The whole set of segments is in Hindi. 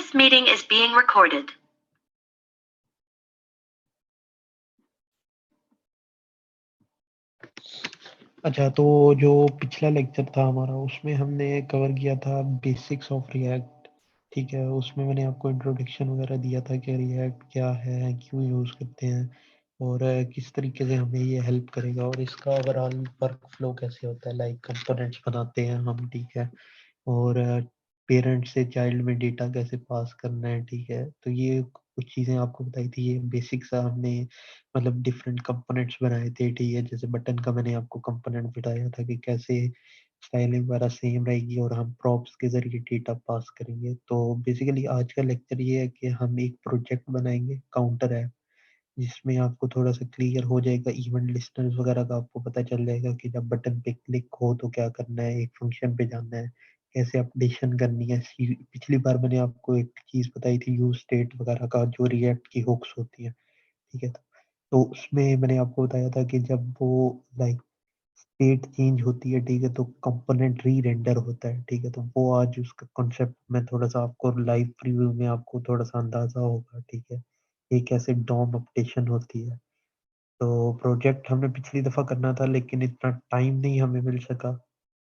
This meeting is being recorded. अच्छा, तो जो पिछला लेक्चर था हमारा उसमें हमने कवर किया था बेसिक्स ऑफ रिएक्ट। ठीक है, उसमें मैंने आपको इंट्रोडक्शन वगैरह दिया था कि रिएक्ट क्या है, क्यों यूज़ करते हैं और किस तरीके से हमें ये हेल्प करेगा और इसका ओवरऑल वर्क फ्लो कैसे होता है। लाइक कंपोनेंट्स बनाते हैं हम, ठीक है, और पेरेंट से चाइल्ड में डेटा कैसे पास करना है, ठीक है। तो ये कुछ चीज़ें आपको बताई थी, ये बेसिक सा हमने मतलब डिफरेंट कंपोनेंट्स बनाए थे, ठीक है। जैसे बटन का मैंने आपको कंपोनेंट बताया था कि कैसे स्टाइलिंग वगैरह सेम रहेगी और हम प्रॉप्स के ज़रिए डेटा पास करेंगे। तो बेसिकली आज का लेक्चर ये है कि हम एक प्रोजेक्ट बनाएंगे, काउंटर ऐप, जिसमें आपको थोड़ा-सा क्लियर हो जाएगा, इवेंट लिस्टनर्स वगैरह का आपको पता चल जाएगा कि जब बटन पे क्लिक हो तो क्या करना है, एक फंक्शन पे जाना है, कैसे अपडेशन करनी है। पिछली बार मैंने आपको एक चीज़ बताई थी यूज़ स्टेट वगैरह का, जो रिएक्ट की हुक्स होती है, ठीक है। तो उसमें मैंने आपको बताया था कि जब वो लाइक स्टेट चेंज होती है, ठीक है, तो कंपोनेंट री-रेंडर होता है, ठीक है। तो वो आज उसका कॉन्सेप्ट मैं थोड़ा-सा आपको लाइव प्रीव्यू में आपको थोड़ा-सा अंदाज़ा होगा, ठीक है। ये कैसे डॉम अपडेशन होती है। तो प्रोजेक्ट हमने पिछली दफ़ा करना था लेकिन इतना टाइम नहीं हमें मिल सका,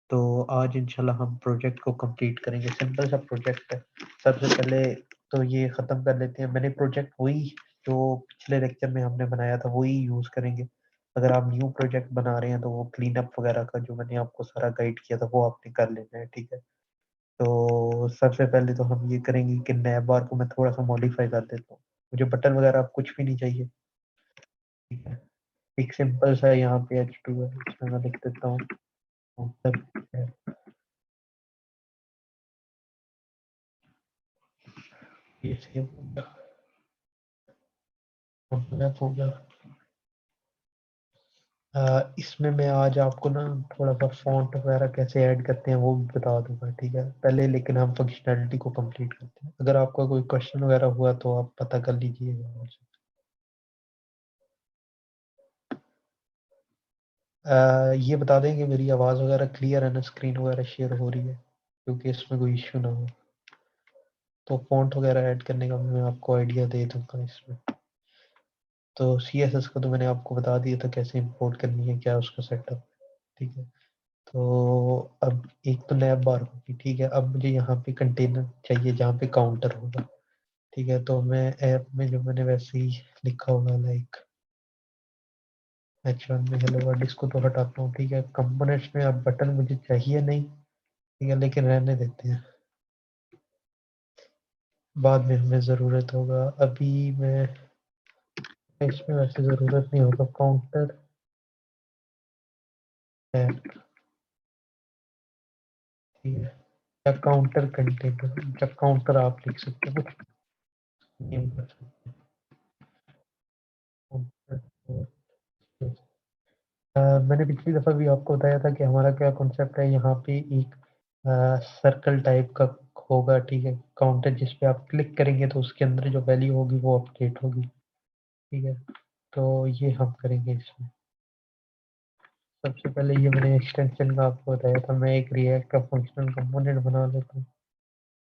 तो आज इंशाल्लाह हम प्रोजेक्ट को कंप्लीट करेंगे। सिंपल सा प्रोजेक्ट है। सबसे पहले तो ये ख़त्म कर लेते हैं। मैंने प्रोजेक्ट वही जो पिछले लेक्चर में हमने बनाया था वही यूज़ करेंगे। अगर आप न्यू प्रोजेक्ट बना रहे हैं तो वो क्लीन अप वगैरह का जो मैंने आपको सारा गाइड किया था वो आपने कर लेना है, ठीक है। तो सबसे पहले तो हम ये करेंगे कि नैब बार को मैं थोड़ा-सा मॉडिफाई कर देता हूँ। मुझे बटन वगैरह अब कुछ भी नहीं चाहिए, ठीक है। एक सिंपल सा यहाँ पे H2 है, इसमें मैं लिख देता हूँ काउंटर है। ये सेव हो गया, काउंटर हो गया। इसमें मैं आज आपको ना थोड़ा-सा फ़ॉन्ट वगैरह कैसे ऐड करते हैं वो भी बता दूँगा, ठीक है। पहले लेकिन हम फंक्शनैलिटी को कंप्लीट करते हैं। अगर आपका कोई क्वेश्चन वगैरह हुआ तो आप पता कर लीजिएगा मुझसे। ये बता दें कि मेरी आवाज़ वगैरह क्लियर है ना, स्क्रीन वगैरह शेयर हो रही है, क्योंकि इसमें कोई इश्यू ना हो। तो फ़ॉन्ट वगैरह ऐड करने का मैं आपको आइडिया दे दूँगा इसमें। तो CSS का तो मैंने आपको बता दिया था कैसे इंपोर्ट करनी है, क्या उसका सेटअप, ठीक है। तो अब एक तो नैब बार होगी, ठीक है। अब मुझे यहाँ पे कंटेनर चाहिए जहाँ पे काउंटर होगा, ठीक है। तो मैं ऐप में जो मैंने वैसे ही लिखा होगा लाइक H1 में हेलो वर्ल्ड, इसको तो हटाता हूँ, ठीक है। कंपोनेंट्स में अब बटन मुझे चाहिए नहीं, ठीक है, लेकिन रहने देते हैं, बाद में हमें ज़रूरत होगा। अभी मैं इसमें वैसे ज़रूरत नहीं होगा काउंटर ऐप, ठीक है, या काउंटर कंटेनर, या काउंटर आप लिख सकते हो, कुछ नेम कर सकते हो। मैंने पिछली दफ़ा भी आपको बताया था कि हमारा क्या कॉन्सेप्ट है। यहाँ पे एक सर्कल टाइप का होगा, ठीक है, काउंटर, जिस पे आप क्लिक करेंगे तो उसके अंदर जो वैल्यू होगी वो अपडेट होगी, ठीक है। तो ये हम करेंगे इसमें। सबसे पहले ये मैंने एक्सटेंशन का आपको बताया था, मैं एक रिएक्ट का फंक्शनल कंपोनेंट बना लेता हूँ,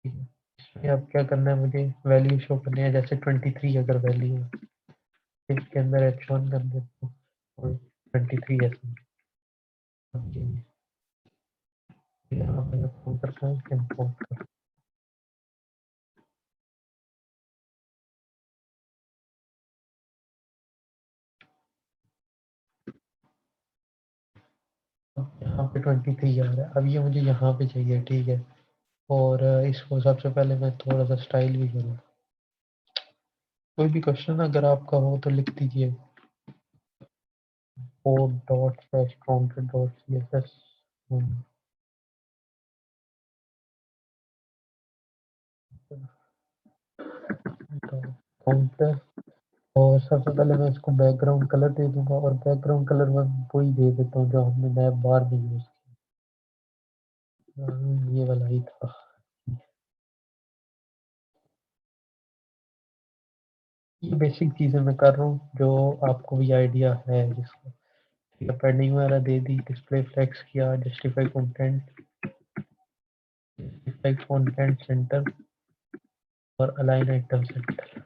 ठीक है। इसमें अब क्या करना है, मुझे वैल्यू शो करनी है। जैसे 23 अगर वैल्यू है, इसके अंदर H1 कर देता हूँ और 23 ऐसे यहाँ पे मैं काउंटर का इंपोर्ट कर। यहाँ पे 23 आ रहा है। अब ये मुझे यहाँ पे चाहिए, ठीक है। और इसको सबसे पहले मैं थोड़ा सा स्टाइल भी करूँ। कोई भी क्वेश्चन अगर आपका हो तो लिख दीजिए। 4./counter.css counter. और सबसे पहले मैं इसको बैकग्राउंड कलर दे दूंगा, और बैकग्राउंड कलर मैं वही दे देता हूँ जो हमने नैब बार में यूज़ किया। ये वाला ही था। ये बेसिक चीज़ें मैं कर रहा हूँ जो आपको भी आइडिया है जिसका, ठीक है। पैडिंग वगैरह दे दी, डिस्प्ले फ्लेक्स किया, जस्टिफाई कंटेंट सेंटर, और अलाइन आइटम सेंटर,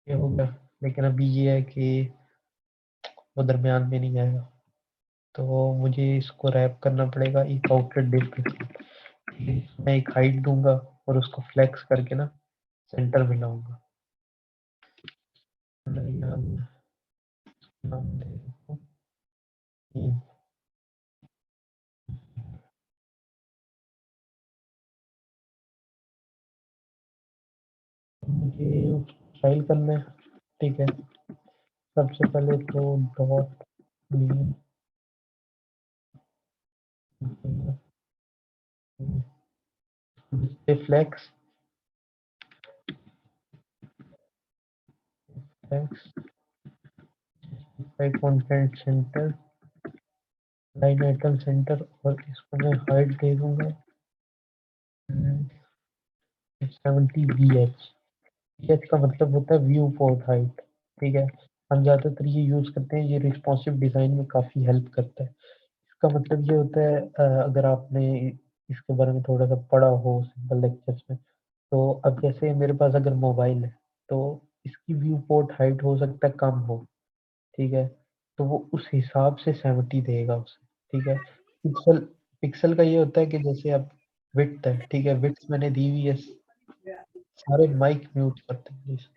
ये हो गया। लेकिन अभी ये है कि वो दरमियान में नहीं आएगा, तो मुझे इसको रैप करना पड़ेगा एक आउटलेट डिव के साथ। मैं एक हाइट दूंगा और उसको फ्लेक्स करके ना सेंटर में लाऊंगा। नाम दे देता हूँ कि मुझे फाइल करना है, ठीक है। सबसे पहले तो dot mean flex flex content center line item center, और इसको मैं हाइट दे दूंगा 70 VH। VH का मतलब होता है व्यू पोर्ट हाइट, ठीक है। हम ज़्यादातर ये यूज़ करते हैं, ये रिस्पॉन्सिव डिज़ाइन में काफ़ी हेल्प करता है। इसका मतलब ये होता है, अगर आपने इसके बारे में थोड़ा सा पढ़ा हो सिंपल लेक्चर्स में, तो अब जैसे मेरे पास अगर मोबाइल है, तो इसकी व्यू पोर्ट हाइट हो सकता है कम हो, ठीक है। तो वो उस हिसाब से 70 देगा उसे, ठीक है। पिक्सल पिक्सल का ये होता है कि जैसे अब विड्थ है, ठीक है, विड्थ मैंने दी हुई है। सारे माइक म्यूट करते हैं प्लीज।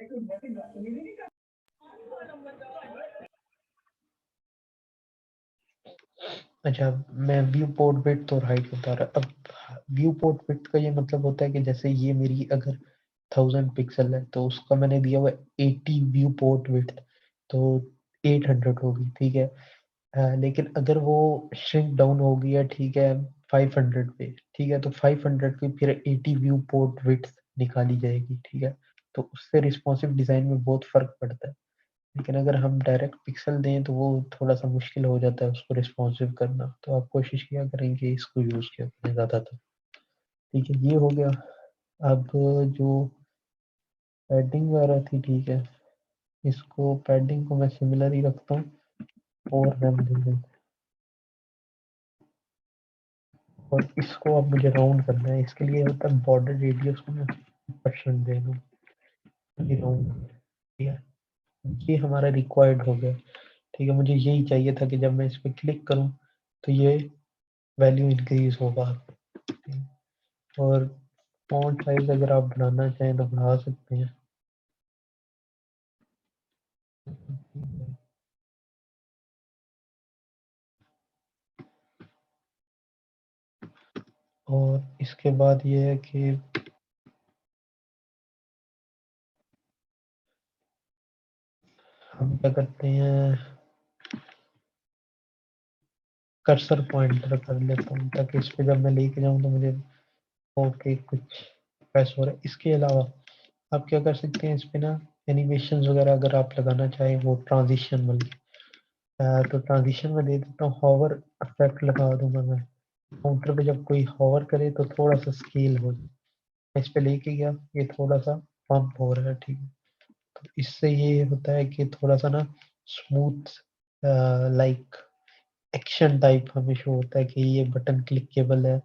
अच्छा, मैं व्यू पोर्ट विड्थ और हाइट बता रहा। अब व्यू पोर्ट विड्थ का ये मतलब होता है कि जैसे ये मेरी अगर 1000 पिक्सल है, तो उसका मैंने दिया हुआ 80 व्यू पोर्ट विड्थ, तो 800 होगी, ठीक है। लेकिन अगर वो श्रिंक डाउन हो गया, ठीक है, 500 पे, ठीक है, तो 500 पे फिर 80 व्यू पोर्ट विड्थ निकाली जाएगी, ठीक है। तो उससे रिस्पॉन्सिव डिजाइन में बहुत फर्क पड़ता है। लेकिन अगर हम डायरेक्ट पिक्सल दें तो वो थोड़ा सा मुश्किल हो जाता है उसको रिस्पॉन्सिव करना, तो आप कोशिश किया करेंगे इसको यूज किया करें ज़्यादातर, ठीक है। ये हो गया। अब जो पैडिंग वगैरह थी, ठीक है, इसको पैडिंग को मैं सिमिलर ही रखता हूँ, और रैम दे दें। और इसको अब मुझे राउंड करना है, इसके लिए होता है बॉर्डर रेडियस को मैं % दे दूँ, ये राउंड, ठीक है। ये हमारा रिक्वायर्ड हो गया, ठीक है। मुझे यही चाहिए था कि जब मैं इस पर क्लिक करूँ तो ये वैल्यू इंक्रीज होगा। और फॉन्ट साइज अगर आप बढ़ाना चाहें तो बढ़ा सकते हैं। और इसके बाद ये है कि हम क्या करते हैं, कर्सर पॉइंटर कर लेता हूँ, ताकि इस पे जब मैं लेके जाऊँ तो मुझे ओके कुछ प्रेस हो रहा है। इसके अलावा आप क्या कर सकते हैं, इस पे ना एनिमेशन वगैरह अगर आप लगाना चाहें, वो ट्रांजिशन वाली, तो ट्रांजिशन में दे देता हूँ हॉवर इफेक्ट लगा दूंगा मैं। काउंटर पे जब कोई हॉवर करे तो थोड़ा सा स्केल हो जाए। मैं इस पे लेके गया, ये थोड़ा सा पंप हो रहा है, ठीक है। तो इससे ये होता है कि थोड़ा सा ना स्मूथ, लाइक एक्शन टाइप हमें शो होता है कि ये बटन क्लिकेबल है,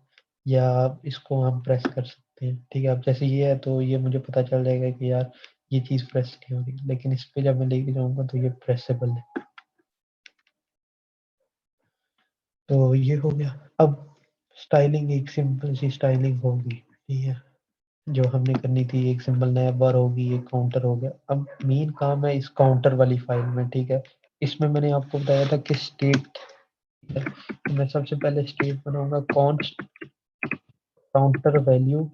या इसको हम प्रेस कर सकते हैं, ठीक है। अब जैसे ये है तो ये मुझे पता चल जाएगा कि यार ये चीज़ प्रेस नहीं हो रही, लेकिन इस पे जब मैं लेके जाऊंगा तो ये प्रेसेबल है। तो ये हो गया। अब स्टाइलिंग, एक सिंपल सी स्टाइलिंग होगी, ठीक है, जो हमने करनी थी। एक सिंपल नया बार होगी, एक काउंटर हो गया। अब मेन काम है इस काउंटर वाली फाइल में, ठीक है। इसमें मैंने आपको बताया था कि स्टेट, तो मैं सबसे पहले स्टेट बनाऊंगा const counter value,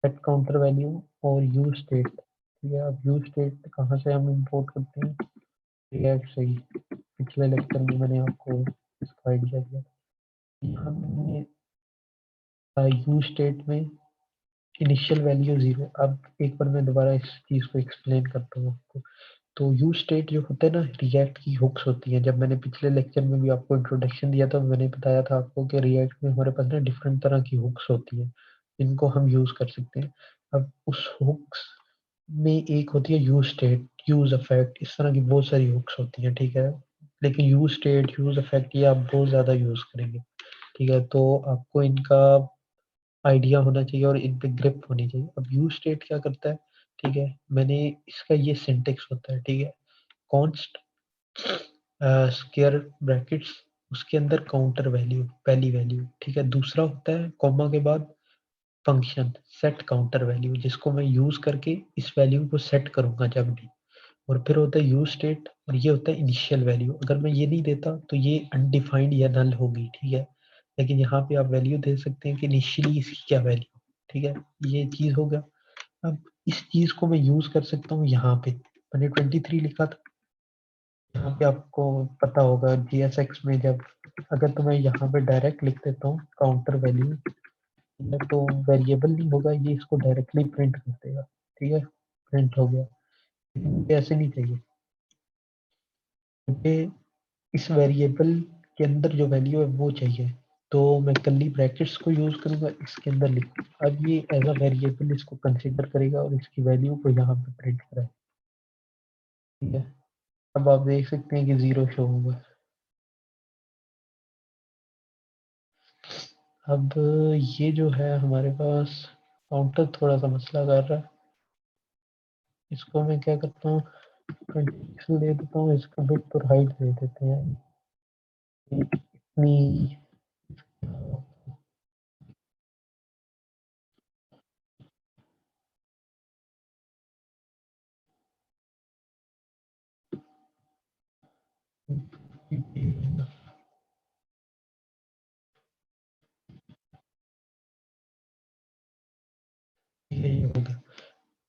set counter value, और यूज स्टेट, ठीक है। अब यूज स्टेट कहाँ से हम इंपोर्ट करते हैं, रिएक्ट से ही। पिछले लेक्चर में मैंने आपको इसका आइडिया दिया। हमने यूज स्टेट में इनिशियल वैल्यू 0। अब एक बार मैं दोबारा इस चीज़ को एक्सप्लेन करता हूँ आपको। तो यूज स्टेट जो होता है ना, रिएक्ट की हुक्स होती हैं। जब मैंने पिछले लेक्चर में भी आपको इंट्रोडक्शन दिया था, मैंने बताया था आपको कि रिएक्ट में हमारे पास ना डिफरेंट तरह की हुक्स होती हैं, इनको हम यूज कर सकते हैं। अब उस हुक्स में एक होती है यूज स्टेट, यूज इफेक्ट, इस तरह की बहुत सारी हुक्स होती हैं, ठीक है। लेकिन यूज स्टेट, यूज इफेक्ट ये आप बहुत ज्यादा यूज करेंगे, ठीक है। तो आपको इनका आइडिया होना चाहिए और इन पे ग्रिप होनी चाहिए। अब यूज स्टेट क्या करता है, ठीक है, मैंने इसका ये सिंटेक्स होता है, ठीक है, कॉन्स्ट स्क्वायर ब्रैकेट्स, उसके अंदर काउंटर वैल्यू, पहली वैल्यू, ठीक है। दूसरा होता है कॉमा के बाद फंक्शन सेट काउंटर वैल्यू, जिसको मैं यूज करके इस वैल्यू को सेट करूंगा जब भी। और फिर होता है यूज स्टेट, और ये होता है इनिशियल वैल्यू। अगर मैं ये नहीं देता तो ये अनडिफाइंड या नल होगी, ठीक है। लेकिन यहाँ पे आप वैल्यू दे सकते हैं कि इनिशियली इसकी क्या वैल्यू, ठीक है, ये चीज होगा। अब इस चीज को मैं यूज कर सकता हूँ यहाँ पे, मैंने 23 लिखा था, यहाँ पे आपको पता होगा GSX में जब, अगर तो मैं यहाँ पे डायरेक्ट लिख देता हूँ काउंटर वैल्यू, तो वेरिएबल नहीं होगा, ये इसको डायरेक्टली प्रिंट कर देगा, ठीक है, प्रिंट हो गया। मुझे ऐसे नहीं चाहिए, मुझे इस वेरिएबल के अंदर जो वैल्यू है वो चाहिए। तो मैं कर्ली ब्रैकेट्स को यूज करूंगा, इसके अंदर लिखूँ, अब ये एज अ वेरिएबल इसको कंसीडर करेगा और इसकी वैल्यू को यहाँ पे प्रिंट करेगा, ठीक है। अब आप देख सकते हैं कि 0 शो होगा। अब ये जो है हमारे पास काउंटर थोड़ा सा मसला कर रहा है, इसको मैं क्या करता हूँ, 26 दे देता हूँ, इसका विड्थ और हाइट दे देते हैं इतनी, यही होगा।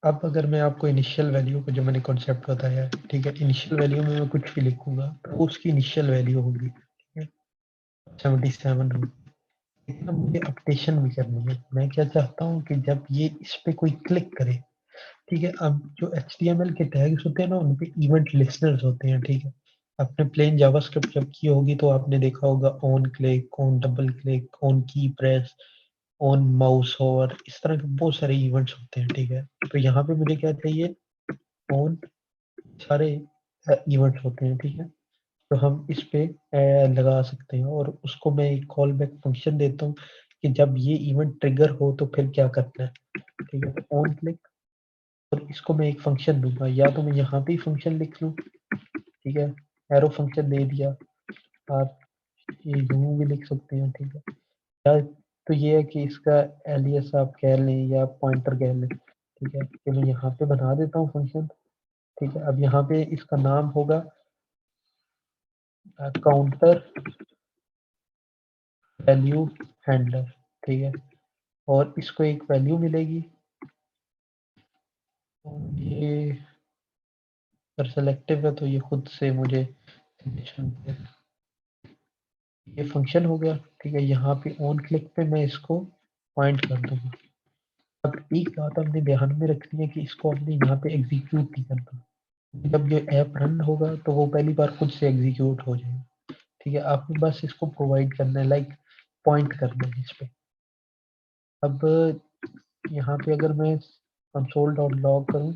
अब अगर मैं आपको इनिशियल वैल्यू को, जो मैंने कॉन्सेप्ट बताया है, ठीक है, इनिशियल वैल्यू में मैं कुछ भी लिखूंगा तो उसकी इनिशियल वैल्यू होगी, ठीक है, 77 होगी। लेकिन अब मुझे अपडेशन भी करनी है। मैं क्या चाहता हूँ कि जब ये इस पे कोई क्लिक करे, ठीक है, अब जो HTML के टैग्स होते हैं ना, उन पे इवेंट लिस्टनर्स होते हैं, ठीक है। आपने प्लेन जावास्क्रिप्ट जब की होगी तो आपने देखा होगा on click, on double click, on की प्रेस, ऑन माउस और इस तरह के बहुत सारे इवेंट्स होते हैं, ठीक है। तो यहाँ पे मुझे क्या चाहिए, ऑन सारे इवेंट्स होते हैं, ठीक है। तो हम इस पे लगा सकते हैं और उसको मैं एक कॉल बैक फंक्शन देता हूँ कि जब ये इवेंट ट्रिगर हो तो फिर क्या करना है, ठीक है। तो ऑन क्लिक, और इसको मैं एक फंक्शन दूंगा, या तो मैं यहाँ पे ही फंक्शन लिख लूँ, ठीक है, एरो फंक्शन दे दिया। आप ये यूं भी लिख सकते हैं, ठीक है। या तो ये है कि इसका एलियस आप कह लें या पॉइंटर कह लें, ठीक है, कि मैं यहाँ पे बना देता हूँ फंक्शन, ठीक है। अब यहाँ पे इसका नाम होगा काउंटर वैल्यू हैंडलर, ठीक है, और इसको एक वैल्यू मिलेगी, और ये अगर सेलेक्टिव है तो ये खुद से मुझे ये फंक्शन हो गया, ठीक है। यहाँ पे ऑन क्लिक पे मैं इसको पॉइंट कर दूंगा। अब एक बात हमने ध्यान में रखनी है कि इसको हमने यहाँ पे एग्जीक्यूट नहीं करना, जब ये ऐप रन होगा तो वो पहली बार खुद से एग्जीक्यूट हो जाएगा, ठीक है। आपको बस इसको प्रोवाइड करना है, लाइक पॉइंट करना है इस पे। अब यहाँ पे अगर मैं कंसोल डॉट लॉग करूँ,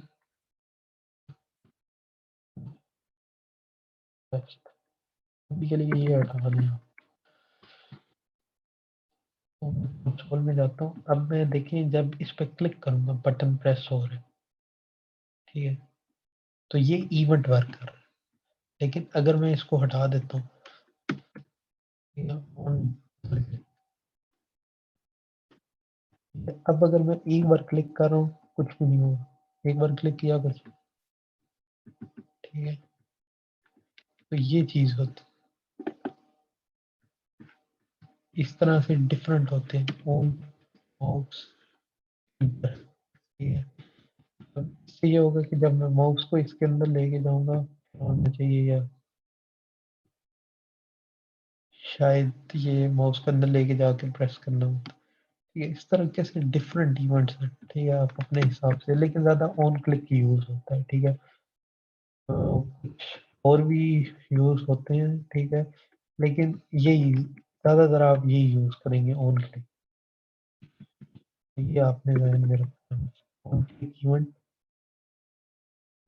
अभी के लिए ये हटा दें, कंसोल में जाता हूँ। अब मैं देखें जब इस पे क्लिक करूंगा बटन प्रेस हो रहा है, ठीक है, तो ये इवेंट वर्क कर रहा है। लेकिन अगर मैं इसको हटा देता हूँ, अब अगर मैं एक बार क्लिक कर रहा हूँ कुछ भी नहीं होगा, एक बार क्लिक किया कुछ, ठीक है। तो ये चीज होती इस तरह से डिफरेंट होते हैं ऑन माउस, ठीक है। तो इससे ये होगा कि जब मैं माउस को इसके अंदर लेके जाऊंगा, होना चाहिए, या शायद ये माउस को अंदर लेके जाके प्रेस करना हो, ठीक है। इस तरीके से डिफरेंट इवेंट्स हैं, ठीक है, आप अपने हिसाब से, लेकिन ज़्यादा ऑन क्लिक की यूज़ होता है, ठीक है। तो कुछ और भी यूज़ होते हैं, ठीक है, लेकिन यही ज़्यादातर आप यही यूज़ करेंगे ऑन क्लिक, ये आपने ध्यान में रखना है। ऑन क्लिक इवेंट,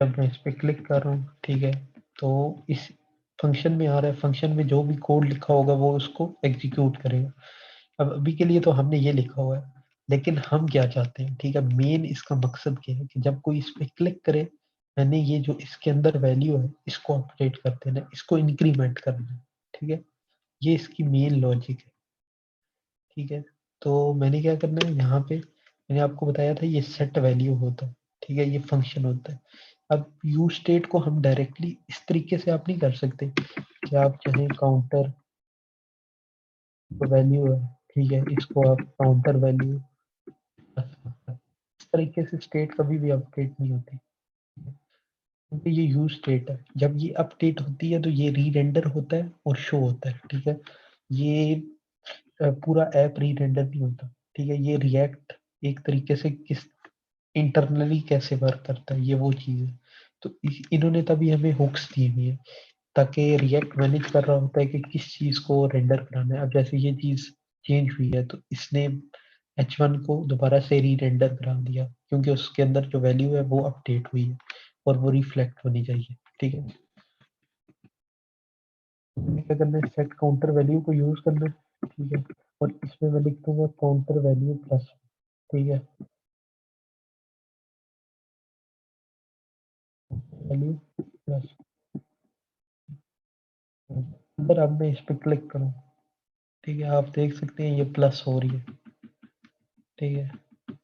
जब मैं इस पर क्लिक कर रहा हूँ, ठीक है, तो इस फंक्शन में आ रहा है, फंक्शन में जो भी कोड लिखा होगा वो उसको एग्जीक्यूट करेगा। अब अभी के लिए तो हमने ये लिखा हुआ है, लेकिन हम क्या चाहते हैं, ठीक है, मेन इसका मकसद क्या है कि जब कोई इस पे क्लिक करे, मैंने ये जो इसके अंदर वैल्यू है इसको अपडेट कर देना, इसको इंक्रीमेंट करना है, ठीक है, ये इसकी मेन लॉजिक है, ठीक है। तो मैंने क्या करना है यहाँ पे, मैंने आपको बताया था ये सेट वैल्यू होता है, ठीक है, ये फंक्शन होता है। अब यूज स्टेट को हम डायरेक्टली इस तरीके से आप नहीं कर सकते कि आप चाहें काउंटर वैल्यू है, ठीक है, इसको आप काउंटर वैल्यू, इस तरीके से स्टेट कभी भी अपडेट नहीं होती, क्योंकि ये यूज स्टेट है। जब ये अपडेट होती है तो ये री रेंडर होता है और शो होता है, ठीक है। ये पूरा ऐप री रेंडर नहीं होता, ठीक है। ये रिएक्ट एक तरीके से किस इंटरनली कैसे वर्क करता है, ये वो चीज है। तो इन्होंने तभी हमें हुक्स दी हुई है, ताकि रिएक्ट मैनेज कर रहा होता है कि किस चीज को रेंडर कराना है। अब जैसे ये चीज चेंज हुई है तो इसने H1 को दोबारा से री रेंडर करा दिया, क्योंकि उसके अंदर जो वैल्यू है वो अपडेट हुई है और वो रिफ्लेक्ट होनी चाहिए, ठीक है। हमें क्या करना है, सेट काउंटर वैल्यू को यूज करना है, ठीक है, और इसमें मैं लिख दूंगा काउंटर वैल्यू प्लस, ठीक है, वैल्यू प्लस। अगर अब मैं इस पे क्लिक करूँ, ठीक है, आप देख सकते हैं ये प्लस हो रही है, ठीक है।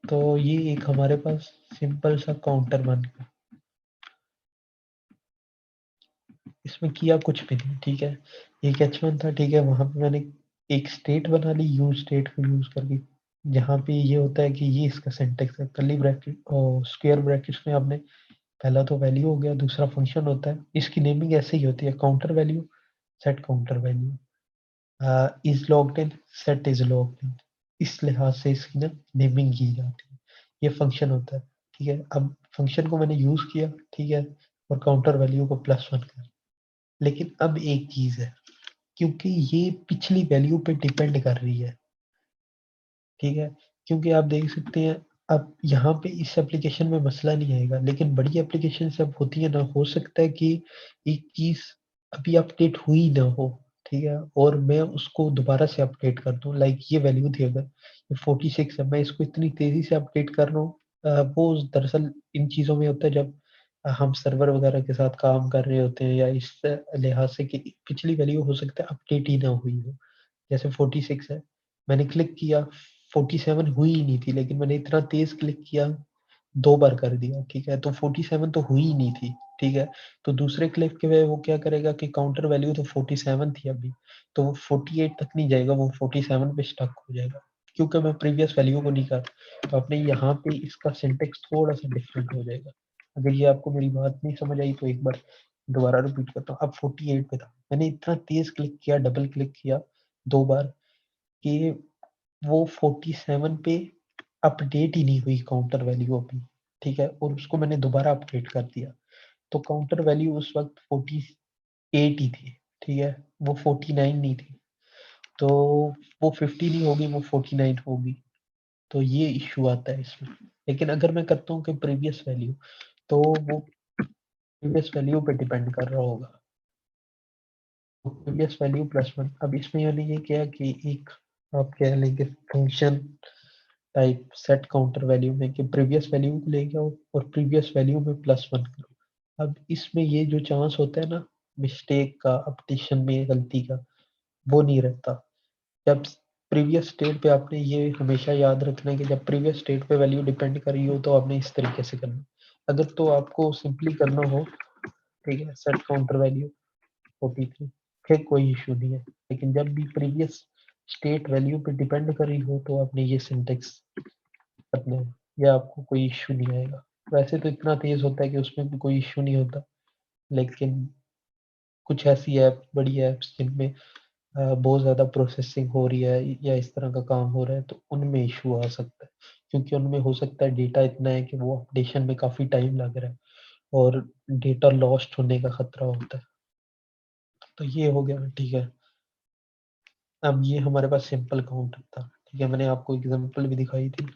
तो ये एक हमारे पास सिंपल सा काउंटर बन गया, इसमें किया कुछ भी नहीं, ठीक है। एक H1 था, ठीक है, वहां पे मैंने एक स्टेट बना ली यूज स्टेट को यूज करके, जहाँ पे ये होता है कि ये इसका सिंटेक्स है, कर्ली ब्रैकेट और स्क्वायर ब्रैकेट्स में आपने पहला तो वैल्यू हो गया, दूसरा फंक्शन होता है, इसकी नेमिंग ऐसे ही होती है, counter value, set counter value, is logged in, set is logged in, इस लिहाज से इसकी ना नेमिंग की जाती है। ये फंक्शन होता है, ठीक है। अब फंक्शन को मैंने यूज किया, ठीक है, और काउंटर वैल्यू को +1 कर। लेकिन अब एक चीज है, क्योंकि ये पिछली वैल्यू पे डिपेंड कर रही है, ठीक है, क्योंकि आप देख सकते हैं अब यहाँ पे इस एप्लीकेशन में मसला नहीं आएगा, लेकिन बड़ी एप्लीकेशन सब होती है ना, हो सकता है कि एक चीज अभी अपडेट हुई ना हो, ठीक है, और मैं उसको दोबारा से अपडेट कर दूं, लाइक ये वैल्यू थी अगर ये 46 है, मैं इसको इतनी तेजी से अपडेट कर रहा हूँ, वो दरअसल इन चीजों में होता है जब हम सर्वर वगैरह के साथ काम कर रहे होते हैं, या इस लिहाज से कि पिछली वैल्यू हो सकता है अपडेट ही ना हुई हो। जैसे 46 है, मैंने क्लिक किया, 47 हुई ही नहीं थी, लेकिन मैंने इतना तेज क्लिक किया, 2 बार कर दिया, ठीक है, तो 47 तो हुई ही नहीं थी, ठीक है। तो दूसरे क्लिक के वे वो क्या करेगा कि काउंटर वैल्यू तो 47 थी अभी, तो वो 48 तक नहीं जाएगा, वो 47 पे स्टक हो जाएगा, क्योंकि मैं प्रीवियस वैल्यू को नहीं कर। तो आपने यहाँ पे इसका सिंटेक्स थोड़ा सा डिफरेंट हो जाएगा। अगर ये आपको मेरी बात नहीं समझ आई तो एक बार दोबारा रिपीट करता हूँ। अब 48 पे था, मैंने इतना तेज क्लिक किया, डबल क्लिक किया 2 बार, कि वो 47 पे अपडेट ही नहीं हुई काउंटर वैल्यू अभी, ठीक है, और उसको मैंने दोबारा अपडेट कर दिया, तो काउंटर वैल्यू उस वक्त 48 ही थी, ठीक है, वो 49 नहीं थी, तो वो 50 नहीं होगी, वो 49 होगी, तो ये इश्यू आता है इसमें। लेकिन अगर मैं करता हूँ कि प्रीवियस वैल्यू, तो वो प्रीवियस वैल्यू पे डिपेंड कर रहा होगा, प्रीवियस वैल्यू +1। अब इसमें मैंने ये किया कि एक आप कह लेंगे function type set counter value में कि प्रीवियस वैल्यू को ले जाओ और प्रीवियस वैल्यू में +1 करो। अब इसमें ये जो चांस होता है ना मिस्टेक का, अपडेशन में गलती का, वो नहीं रहता। जब प्रीवियस स्टेट पे आपने ये हमेशा याद रखना है कि जब प्रीवियस स्टेट पे वैल्यू डिपेंड कर रही हो तो आपने इस तरीके से करना। अगर तो आपको सिंपली करना हो, ठीक है, सेट काउंटर वैल्यू 43, फिर कोई इशू नहीं है। लेकिन जब भी प्रीवियस स्टेट वैल्यू पे डिपेंड कर रही हो तो आपने ये सिंटेक्स करना है, या आपको कोई इशू नहीं आएगा। वैसे तो इतना तेज होता है कि उसमें भी कोई इशू नहीं होता, लेकिन कुछ ऐसी ऐप, बड़ी ऐप्स जिनमें बहुत ज़्यादा प्रोसेसिंग हो रही है या इस तरह का काम हो रहा है, तो उनमें इशू आ सकता है, क्योंकि उनमें हो सकता है डेटा इतना है कि वो अपडेशन में काफ़ी टाइम लग रहा है और डेटा लॉस्ट होने का खतरा होता है। तो ये हो गया, ठीक है। अब ये हमारे पास सिंपल काउंटर था, ठीक है, मैंने आपको एग्जांपल भी दिखाई थी।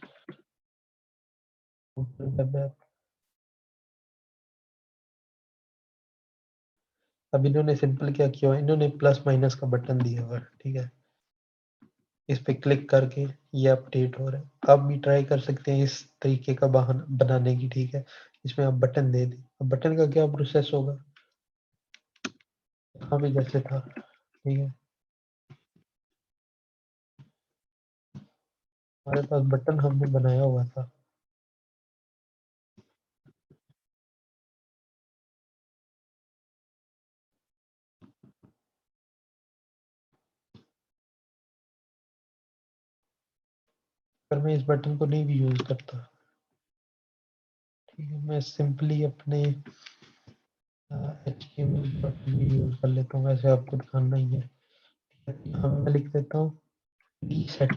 अब इन्होंने सिंपल क्या किया, इन्होंने प्लस माइनस का बटन दिया हुआ है, ठीक है। इस पे क्लिक करके ये अपडेट हो रहा है। आप भी ट्राई कर सकते हैं इस तरीके का बहाना बनाने की, ठीक है। इसमें आप बटन दे दें। अब बटन का क्या प्रोसेस होगा, यहाँ पे जैसे था, ठीक है, हमारे पास बटन हमने बनाया हुआ था। पर मैं इस बटन को नहीं भी यूज करता, ठीक है, मैं सिंपली अपने HTML बटन भी यूज कर लेता हूँ, वैसे आपको दिखाना ही है। यहाँ मैं लिख देता हूँ रीसेट।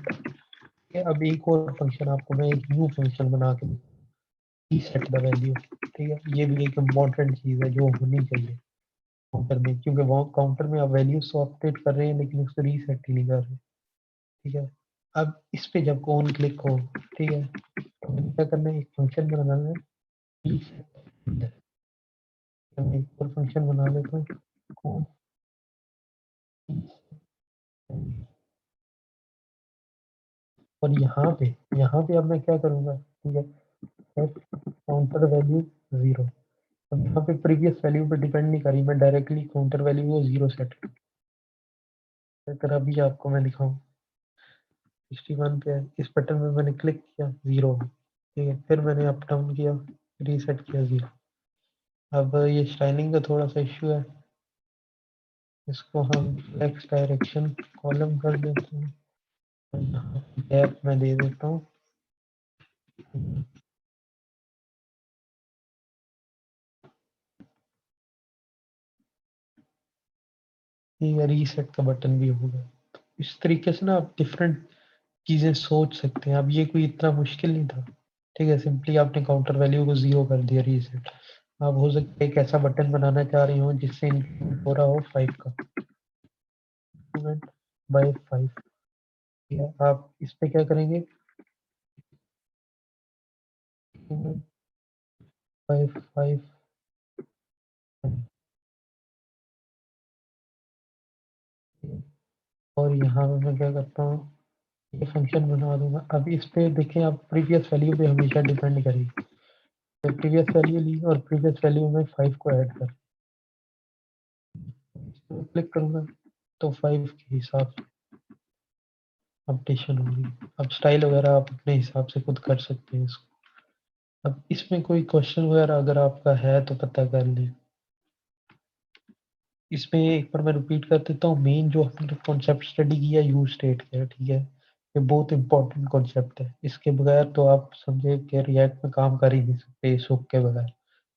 अब एक और फंक्शन आपको मैं एक न्यू फंक्शन बना के रीसेट द वैल्यू, ठीक है। ये भी एक इम्पॉर्टेंट चीज़ है जो होनी चाहिए काउंटर में, क्योंकि वो काउंटर में आप वैल्यूज तो अपडेट कर रहे हैं लेकिन उसको रीसेट ही नहीं कर रहे, ठीक है। अब इस पे जब ऑन क्लिक हो, ठीक है, तो हमें क्या करना है, एक फंक्शन बनाना है रीसेट। मैं एक और फंक्शन बना लेता हूँ, और यहाँ पे अब मैं क्या करूँगा, ठीक है, सेट काउंटर वैल्यू 0। अब यहाँ पे प्रीवियस वैल्यू पे डिपेंड नहीं करी, मैं डायरेक्टली काउंटर वैल्यू को 0 सेट कर, अभी आपको मैं दिखाऊँ। 61 पे है, इस बटन में मैंने क्लिक किया 0, ठीक है, फिर मैंने अप डाउन किया, रीसेट किया 0। अब ये स्टाइलिंग का थोड़ा सा इश्यू है, इसको हम एक्स डायरेक्शन कॉलम कर देते हैं, यहाँ गैप मैं दे देता हूँ। ठीक है, रीसेट का बटन भी होगा। तो इस तरीके से ना आप डिफरेंट चीज़ें सोच सकते हैं। अब ये कोई इतना मुश्किल नहीं था, ठीक है, सिंपली आपने काउंटर वैल्यू को 0 कर दिया, रीसेट। आप हो सकता है एक ऐसा बटन बनाना चाह रही हो जिससे इंक्रीमेंट हो रहा हो 5 का, इंक्रीमेंट बाय 5, ठीक है। आप इस पे क्या करेंगे, इंक्रीमेंट बाय 5, और यहाँ पे मैं क्या करता हूँ, ये फंक्शन बना दूंगा। अब इस पे देखें, आप प्रीवियस वैल्यू पे हमेशा डिपेंड करेगी। तो प्रीवियस वैल्यू ली और प्रीवियस वैल्यू में 5 को ऐड कर, क्लिक करूंगा तो 5 के हिसाब से अपडेशन होगी। अब स्टाइल वगैरह आप अपने हिसाब से खुद कर सकते हैं इसको। अब इसमें कोई क्वेश्चन वगैरह अगर आपका है तो पता कर लें। इसमें एक बार मैं रिपीट कर देता हूँ, मेन जो हमने कॉन्सेप्ट स्टडी किया यूज स्टेट का, ठीक है, ये बहुत इंपॉर्टेंट कॉन्सेप्ट है। इसके बगैर तो आप समझे कि रिएक्ट में काम कर ही नहीं सकते इस हुक के बगैर।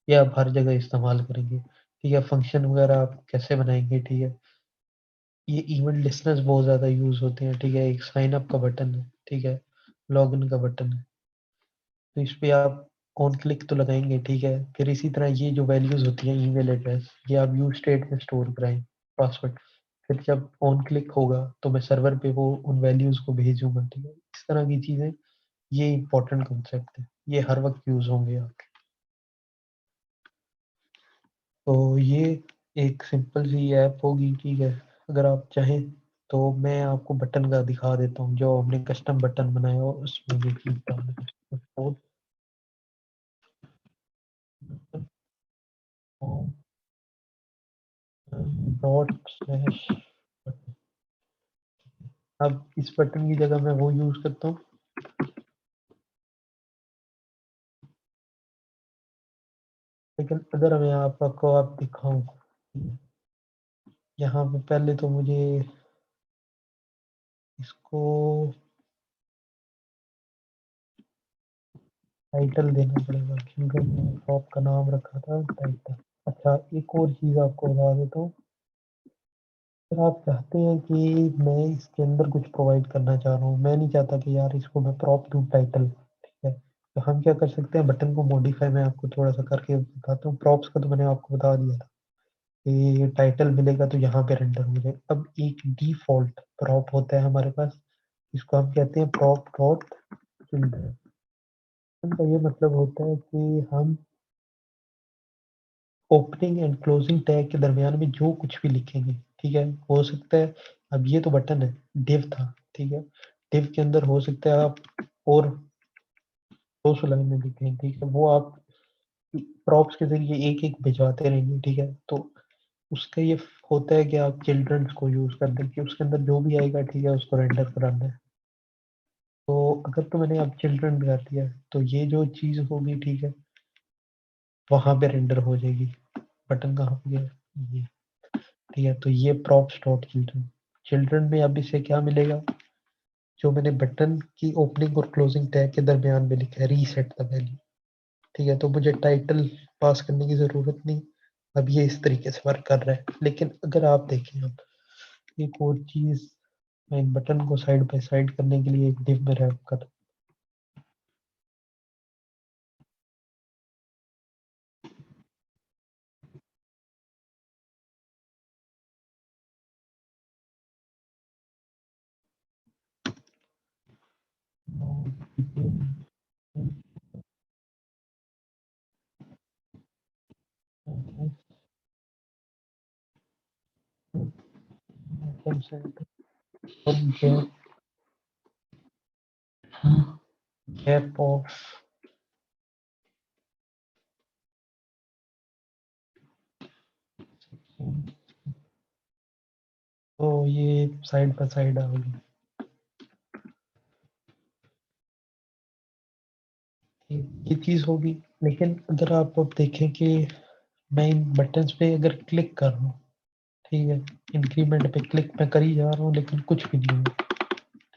ये आप हर जगह इस्तेमाल करेंगे, ठीक है। फंक्शन वगैरह आप कैसे बनाएंगे, ठीक है। ये इवेंट लिस्टनर्स बहुत ज़्यादा यूज होते हैं, ठीक है। एक साइन अप का बटन है, ठीक है, लॉगिन का बटन है, तो इस पे आप ऑन क्लिक तो लगाएंगे, ठीक है। फिर इसी तरह ये जो वैल्यूज होती हैं, ईमेल एड्रेस, ये आप यूज स्टेट में स्टोर कराएं, पासवर्ड। फिर जब ऑन क्लिक होगा तो मैं सर्वर पे वो उन वैल्यूज को भेजूंगा, ठीक है। इस तरह की चीजें, ये इंपॉर्टेंट कॉन्सेप्ट है, ये हर वक्त यूज होंगे आप। तो ये एक सिंपल सी ऐप होगी, ठीक है। अगर आप चाहें तो मैं आपको बटन का दिखा देता हूँ, जो हमने कस्टम बटन बनाया हो उसमें ये चीज डालना है। डॉट स्लैश, अब इस बटन की जगह मैं वो यूज करता हूँ, लेकिन अगर मैं आपको आप दिखाऊं, यहाँ पे पहले तो मुझे इसको टाइटल देना पड़ेगा, क्योंकि मैंने शॉप का नाम रखा था टाइटल। अच्छा, एक और चीज़ आपको बता देता हूँ, अगर आप चाहते हैं कि मैं इसके अंदर कुछ प्रोवाइड करना चाह रहा हूँ, मैं नहीं चाहता कि यार इसको मैं प्रॉप दूँ टाइटल, ठीक है, तो हम क्या कर सकते हैं, बटन को मॉडिफाई मैं आपको थोड़ा सा करके बताता हूँ। प्रॉप्स का तो मैंने आपको बता दिया था कि टाइटल मिलेगा तो यहाँ पे रेंडर हो जाए। अब एक डिफॉल्ट प्रॉप होता है हमारे पास, इसको हम कहते हैं प्रॉप डॉट चिल्ड्रन। का ये मतलब होता है कि हम ओपनिंग एंड क्लोजिंग टैग के दरमियान में जो कुछ भी लिखेंगे, ठीक है, हो सकता है, अब ये तो बटन है, डिव था, ठीक है। div के अंदर हो सकता है आप और 200 लाइनें लिखें, ठीक है, वो आप प्रॉप्स के जरिए एक एक भिजवाते रहेंगे, ठीक है। तो उसका ये होता है कि आप चिल्ड्रंस को यूज कर दें कि उसके अंदर जो भी आएगा, ठीक है, उसको रेंडर कराना है। तो अगर तो मैंने अब चिल्ड्रन लगा दिया तो ये जो चीज होगी, ठीक है, वहां पे रेंडर हो जाएगी। बटन कहाँ पे गया, ये, ठीक है। तो ये प्रॉप्स डॉट चिल्ड्रन, चिल्ड्रन में अब इसे क्या मिलेगा, जो मैंने बटन की ओपनिंग और क्लोजिंग टैग के दरमियान में लिखा है रीसेट द वैल्यू, ठीक है। तो मुझे टाइटल पास करने की जरूरत नहीं, अब ये इस तरीके से वर्क कर रहा है। लेकिन अगर आप देखें, अब एक और चीज, मैं इन बटन को साइड बाय साइड करने के लिए एक div में रैप कर, गैप ऑफ, तो ये साइड बाय साइड आ गई। ये चीज होगी। लेकिन अगर आप अब देखें कि मैं इन बटन्स पे अगर क्लिक कर रहा हूँ, ठीक है, इंक्रीमेंट पे क्लिक मैं कर ही जा रहा हूँ लेकिन कुछ भी नहीं हो रहा,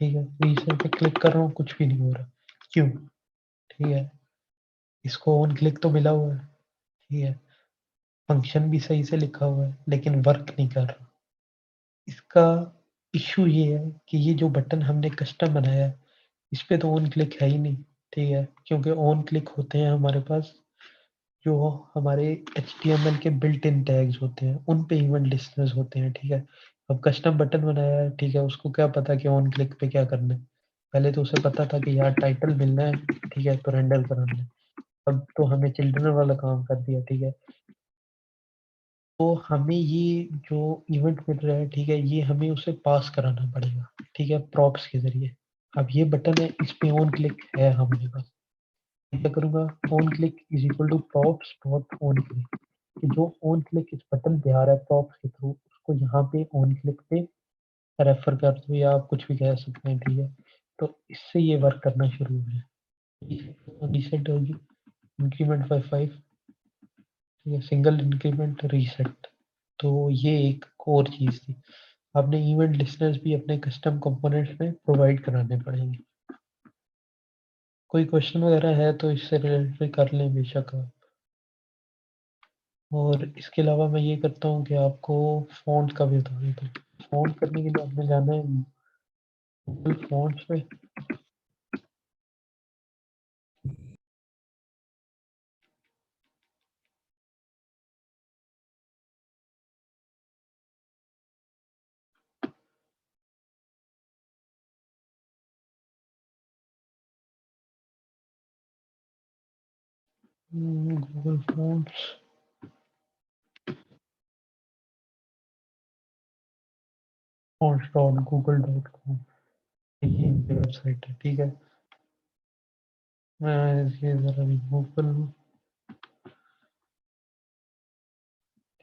ठीक है। रीसेट पे क्लिक कर रहा हूँ, कुछ भी नहीं हो रहा, क्यों, ठीक है। इसको ऑन क्लिक तो मिला हुआ है, ठीक है, फंक्शन भी सही से लिखा हुआ है, लेकिन वर्क नहीं कर रहा। इसका इश्यू ये है कि ये जो बटन हमने कस्टम बनाया है, इस पे तो ऑन क्लिक है ही नहीं, ठीक है, क्योंकि ऑन क्लिक होते हैं हमारे पास जो हमारे HTML के बिल्ट इन टैग्स होते हैं, उन पे इवेंट लिस्टनर्स होते हैं, ठीक है। अब कस्टम बटन बनाया है, ठीक है, उसको क्या पता कि ऑन क्लिक पे क्या करना है। पहले तो उसे पता था कि यार टाइटल मिलना है, ठीक है, तो रेंडर कराना है। अब तो हमें चिल्ड्रन वाला काम कर दिया, ठीक है। तो हमें ये जो इवेंट मिल रहा है, ठीक है, ये हमें उसे पास कराना पड़ेगा, ठीक है, प्रॉप्स के जरिए। अब ये बटन है, इस पे ऑन क्लिक है हमारे पास, क्या करूंगा, on click is equal to props dot on click, कि जो ऑन क्लिक इस बटन पे आ रहा है प्रॉप्स के थ्रू, उसको यहाँ पे ऑन क्लिक पे रेफर कर दो, या आप कुछ भी कह सकते हैं, ठीक है। तो इससे ये वर्क करना शुरू हो गया। रीसेट होगी, इंक्रीमेंट बाय 5, ठीक है, सिंगल इंक्रीमेंट रीसेट। तो ये एक और चीज थी। आपने इवेंट लिस्टनर्स भी अपने कस्टम कंपोनेंट्स में प्रोवाइड कराने पड़ेंगे। कोई क्वेश्चन वगैरह है तो इससे रिलेटेड कर लें बेशक आप। और इसके अलावा मैं ये करता हूँ कि आपको फ़ॉन्ट का भी बता देता हूँ। फ़ॉन्ट करने के लिए आपने जाना है गूगल फ़ॉन्ट्स पे, गूगल फ़ॉन्ट्स, fonts.google.com, ये वेबसाइट है, ठीक है। मैं ये ज़रा रिमूव कर लूँ,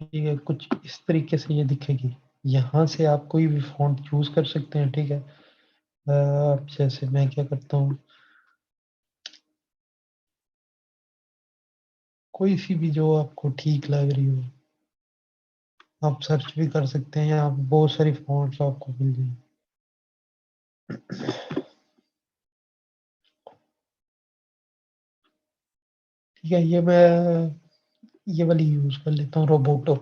ठीक है। कुछ इस तरीके से ये दिखेगी। यहाँ से आप कोई भी फ़ॉन्ट चूज़ कर सकते हैं, ठीक है। जैसे मैं क्या करता हूँ, कोई सी भी जो आपको ठीक लग रही हो, आप सर्च भी कर सकते हैं, आप बहुत सारी फ़ॉन्ट्स आपको मिल जाएंगी। ठीक है, ये वाली यूज़ कर लेता हूँ, रोबोटो।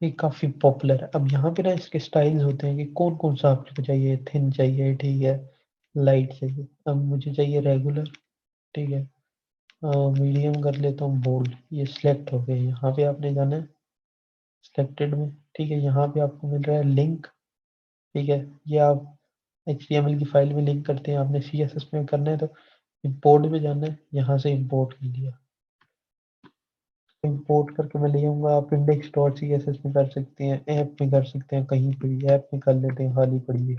ये काफ़ी पॉपुलर है। अब यहाँ पे ना इसके स्टाइल्स होते हैं कि कौन-कौन सा आपको चाहिए, थिन चाहिए, ठीक है, लाइट चाहिए। अब मुझे चाहिए रेगुलर, ठीक है, मीडियम कर लेता हूँ, बोल्ड। ये सिलेक्ट हो गए, यहाँ पे आपने जाना है सिलेक्टेड में, ठीक है। यहाँ पे आपको मिल रहा है लिंक, ठीक है। ये आप HTML की फाइल में लिंक करते हैं, आपने CSS में करना है तो इम्पोर्ट में जाना है, यहाँ से इम्पोर्ट कर लिया। इम्पोर्ट करके मैं ले आऊँगा, आप इंडेक्स डॉट CSS में कर सकते हैं, ऐप में कर सकते हैं, कहीं पे भी ऐप में कर लेते हैं, खाली पड़ी है।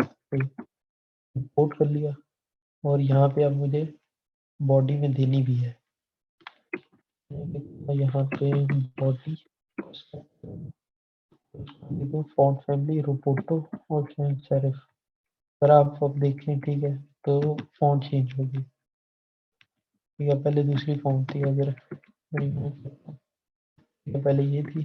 इंपोर्ट कर लिया और यहाँ पे अब मुझे बॉडी में देनी भी है। यहाँ पे बॉडी फॉन्ट फैमिली रोपोटो और सैंस सेरिफ। अगर आप अब देखें ठीक है तो फॉन्ट चेंज होगी। ठीक है, पहले दूसरी फॉन्ट थी, अगर पहले ये थी,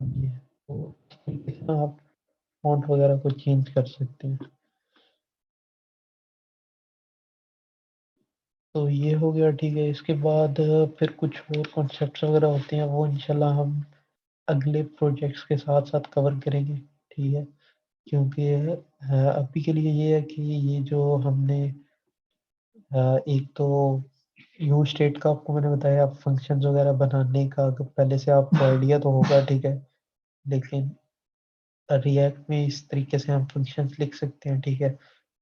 ये तो ठीक है, आप फॉन्ट वगैरह को चेंज कर सकते हैं। तो ये हो गया ठीक है। इसके बाद फिर कुछ और कॉन्सेप्ट्स वगैरह होते हैं, वो इंशाल्लाह हम अगले प्रोजेक्ट्स के साथ साथ कवर करेंगे। ठीक है, क्योंकि अभी के लिए ये है कि ये जो हमने एक तो यू स्टेट का आपको मैंने बताया, फंक्शंस वगैरह बनाने का अगर पहले से आपको आइडिया तो होगा ठीक है, लेकिन रिएक्ट में इस तरीके से हम फंक्शंस लिख सकते हैं ठीक है,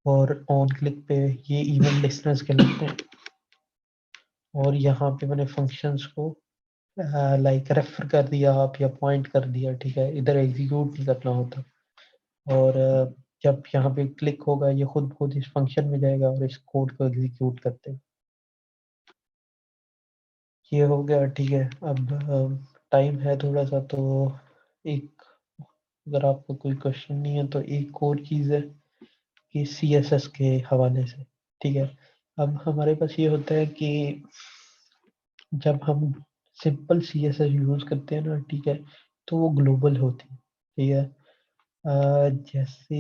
और ऑन क्लिक पे ये इवेंट लिस्टनर्स के लगते हैं, और यहाँ पे मैंने फंक्शंस को लाइक रेफर कर दिया आप या पॉइंट कर दिया ठीक है, इधर एग्जीक्यूट नहीं करना होता। और जब यहाँ पे क्लिक होगा ये खुद खुद इस फंक्शन में जाएगा और इस कोड को एग्जीक्यूट करते हैं। ये हो गया ठीक है। अब टाइम है थोड़ा सा, तो एक, अगर आपको कोई क्वेश्चन नहीं है तो एक और चीज़ है कि CSS के हवाले से ठीक है। अब हमारे पास ये होता है कि जब हम सिंपल CSS यूज़ करते हैं ना ठीक है, तो वो ग्लोबल होती है ठीक है। जैसे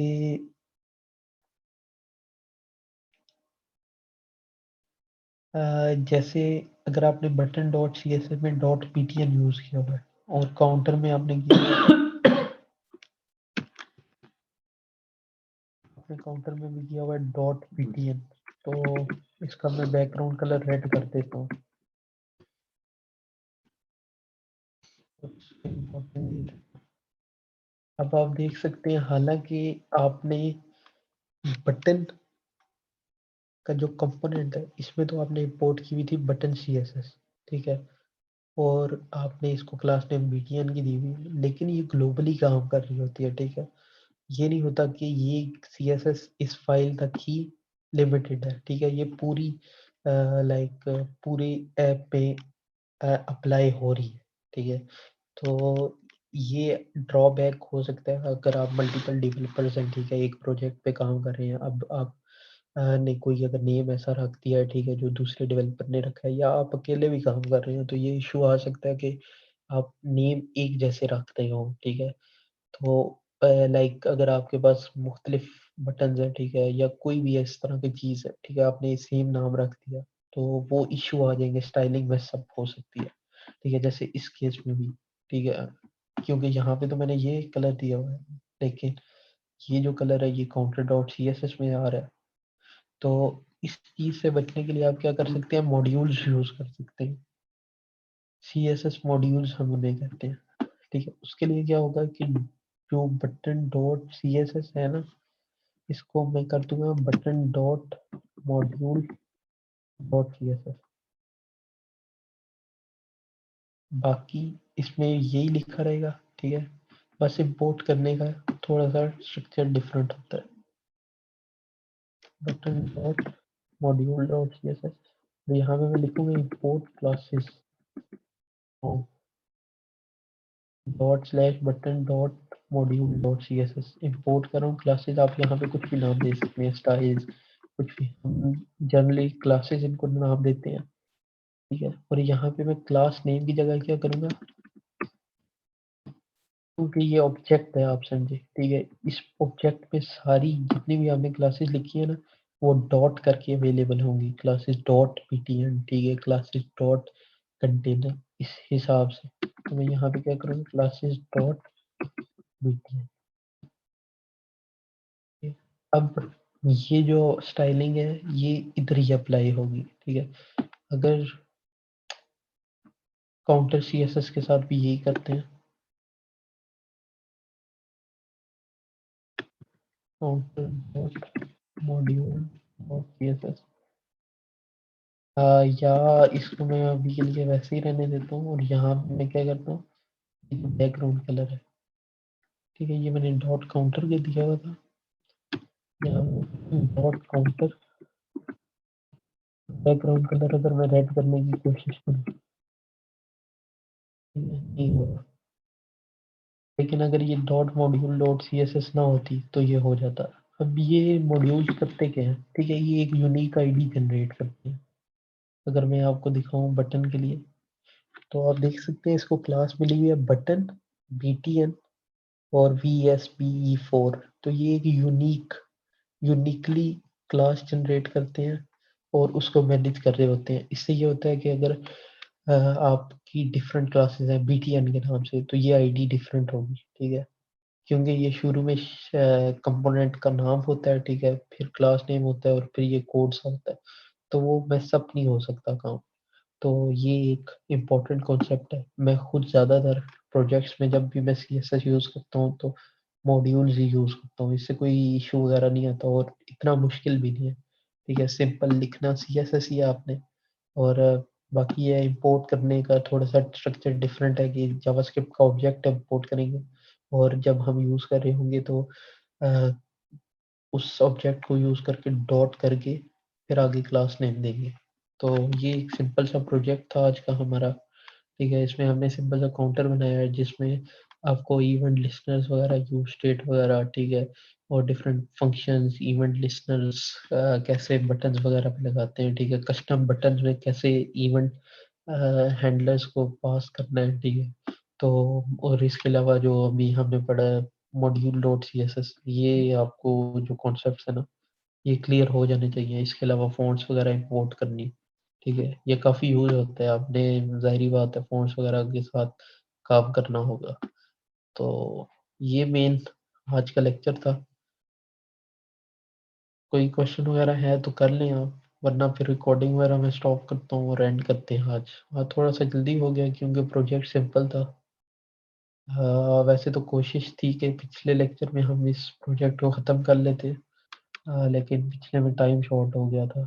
जैसे अगर आपने बटन डॉट CSS में डॉट PTN यूज़ किया हुआ है और काउंटर में आपने किया हुआ है, अपने काउंटर में भी किया हुआ है डॉट PTN, तो इसका मैं बैकग्राउंड कलर रेड कर देता हूँ। अब आप देख सकते हैं, हालांकि आपने बटन का जो कंपोनेंट है इसमें तो आपने इंपोर्ट की हुई थी बटन CSS ठीक है, और आपने इसको क्लास नेम BTN की दी हुई है, लेकिन ये ग्लोबली काम कर रही होती है ठीक है। ये नहीं होता कि ये CSS इस फाइल तक ही लिमिटेड है ठीक है, ये पूरी लाइक पूरे ऐप पे अप्लाई हो रही है ठीक है। तो ये ड्रॉबैक हो सकता है अगर आप मल्टीपल डेवलपर्स हैं ठीक है, एक प्रोजेक्ट पे काम कर रहे हैं। अब आप ने कोई अगर नेम ऐसा रख दिया है ठीक है जो दूसरे डेवलपर ने रखा है, या आप अकेले भी काम कर रहे हो, तो ये इशू आ सकता है कि आप नेम एक जैसे रखते हो ठीक है। तो लाइक अगर आपके पास मुख्तलिफ बटन्स हैं ठीक है, या कोई भी इस तरह की चीज़ है ठीक है, आपने सेम नाम रख दिया तो वो इशू आ जाएंगे, स्टाइलिंग में सब हो सकती है ठीक है, जैसे इस केस में भी ठीक है, क्योंकि यहाँ पे तो मैंने ये कलर दिया हुआ है, लेकिन ये जो कलर है ये काउंटर डॉट CSS में आ रहा है। तो इस चीज़ से बचने के लिए आप क्या कर सकते हैं, मॉड्यूल्स यूज़ कर सकते हैं। CSS मॉड्यूल्स हम उन्हें कहते हैं ठीक है। उसके लिए क्या होगा कि जो बटन डॉट CSS है ना, इसको मैं कर दूंगा button dot module dot CSS। बाकी इसमें यही लिखा रहेगा ठीक है, बस इंपोर्ट करने का थोड़ा सा स्ट्रक्चर डिफरेंट होता है। Button dot module dot CSS, तो यहाँ पे मैं लिखूंगा import classes dot slash button dot module dot CSS। Import कर रहा हूँ क्लासेस, आप यहाँ पे कुछ भी नाम दे सकते हैं, स्टाइल्स कुछ भी, हम जनरली क्लासेस इनको नाम देते हैं ठीक है। और यहाँ पे मैं क्लास नेम की जगह क्या करूँगा, क्योंकि ये ऑब्जेक्ट है आप समझे ठीक है, इस ऑब्जेक्ट पे सारी जितनी भी आपने क्लासेस लिखी है ना, वो डॉट करके अवेलेबल होंगी, क्लासेस डॉट PTN ठीक है, क्लासेस डॉट कंटेनर, इस हिसाब से। तो मैं यहाँ पे क्या करूँगा, क्लासेस डॉट BTN। अब ये जो स्टाइलिंग है ये इधर ही अप्लाई होगी ठीक है। अगर काउंटर CSS के साथ भी यही करते हैं, counter dot module dot CSS, या इसको मैं अभी के लिए वैसे ही रहने देता हूँ, और यहाँ मैं क्या करता हूँ, बैकग्राउंड कलर है ठीक है, ये मैंने डॉट काउंटर के दिया हुआ था, यहाँ डॉट काउंटर बैकग्राउंड कलर अगर मैं रेड करने की कोशिश करूँ, नहीं होगा। लेकिन अगर ये dot module dot C S S ना होती तो ये हो जाता। अब ये मॉड्यूल करते क्या है, ठीक है, ये एक यूनिक आईडी जनरेट करते हैं। अगर मैं आपको दिखाऊं बटन के लिए, तो आप देख सकते हैं इसको क्लास मिली हुई है बटन btn और VSBE4। तो ये एक यूनिकली क्लास जनरेट करते हैं और उसको मैनेज कर रहे होते हैं। इससे ये होता है कि अगर आपकी डिफरेंट क्लासेस हैं btn के नाम से, तो ये आईडी डिफरेंट होगी, ठीक है, क्योंकि ये शुरू में कंपोनेंट का नाम होता है, ठीक है, फिर क्लास नेम होता है और फिर ये कोड सा होता है, तो वो मैसअप नहीं हो सकता काम। तो ये एक इम्पोर्टेंट कॉन्सेप्ट है। मैं खुद ज़्यादातर प्रोजेक्ट्स में जब भी मैं CSS यूज़ करता हूँ तो मॉड्यूल्स ही यूज़ करता हूँ, इससे कोई इशू वगैरह नहीं आता और इतना मुश्किल भी नहीं है। ठीक है, सिंपल लिखना CSS ही है आपने। और बाकी ये इंपोर्ट करने का थोड़ा सा स्ट्रक्चर डिफरेंट है कि जावास्क्रिप्ट का ऑब्जेक्ट इंपोर्ट करेंगे और जब हम यूज़ कर रहे होंगे तो अ, उस ऑब्जेक्ट को यूज़ करके डॉट करके फिर आगे क्लास नेम देंगे। तो ये एक सिंपल सा प्रोजेक्ट था आज का हमारा। ठीक है, इसमें हमने सिंपल सा काउंटर बनाया है जिसमें आपको इवेंट लिस्टनर्स वगैरह, यूज स्टेट वगैरह, ठीक है, और डिफरेंट फंक्शंस, इवेंट लिस्टनर्स कैसे बटन्स वगैरह पे लगाते हैं, ठीक है, कस्टम बटन्स में कैसे इवेंट हैंडलर्स को पास करना है, ठीक है। तो और इसके अलावा जो अभी हमने पढ़ा है module dot C S S, ये आपको जो कॉन्सेप्ट है ना, ये क्लियर हो जाने चाहिए। इसके अलावा फ़ॉन्ट्स वगैरह इंपोर्ट करनी, ठीक है, ये काफ़ी यूज़ होता है, आपने ज़ाहिर बात है फ़ॉन्ट्स वगैरह के साथ काम करना होगा। तो ये मेन आज का लेक्चर था। कोई क्वेश्चन वगैरह है तो कर लें आप, वरना फिर रिकॉर्डिंग वगैरह मैं स्टॉप करता हूँ और एंड करते हैं आज। हाँ, थोड़ा सा जल्दी हो गया क्योंकि प्रोजेक्ट सिंपल था। वैसे तो कोशिश थी कि पिछले लेक्चर में हम इस प्रोजेक्ट को ख़त्म कर लेते, लेकिन पिछले में टाइम शॉर्ट हो गया था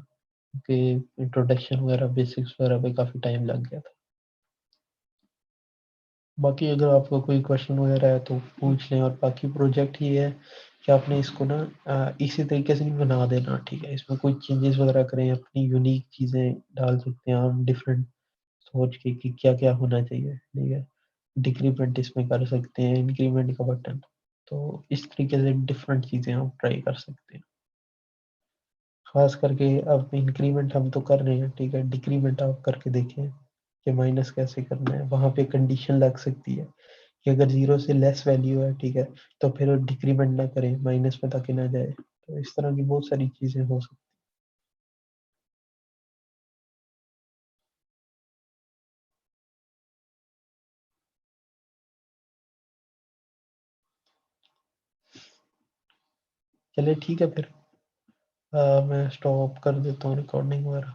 क्योंकि इंट्रोडक्शन वगैरह बेसिक्स वगैरह पे काफ़ी टाइम लग गया था। बाकी अगर आपको कोई क्वेश्चन वगैरह है तो पूछ लें। और बाकी प्रोजेक्ट ये है कि आपने इसको ना इसी तरीके से नहीं बना देना, ठीक है, इसमें कोई चेंजेस वगैरह करें, अपनी यूनिक चीज़ें डाल सकते हैं आप, डिफरेंट सोच के कि क्या क्या होना चाहिए, ठीक है। डिक्रीमेंट इसमें कर सकते हैं, इंक्रीमेंट का बटन, तो इस तरीके से डिफरेंट चीज़ें आप ट्राई कर सकते हैं। खास करके अब इंक्रीमेंट हम तो कर रहे हैं, ठीक है, डिक्रीमेंट आप करके देखें कि माइनस कैसे करना है। वहाँ पे कंडीशन लग सकती है कि अगर 0 से लेस वैल्यू है, ठीक है, तो फिर डिक्रीमेंट ना करें, माइनस में ताकि ना जाए। तो इस तरह की बहुत सारी चीज़ें हो सकती हैं। चलिए ठीक है फिर, मैं स्टॉप कर देता हूँ रिकॉर्डिंग वगैरह।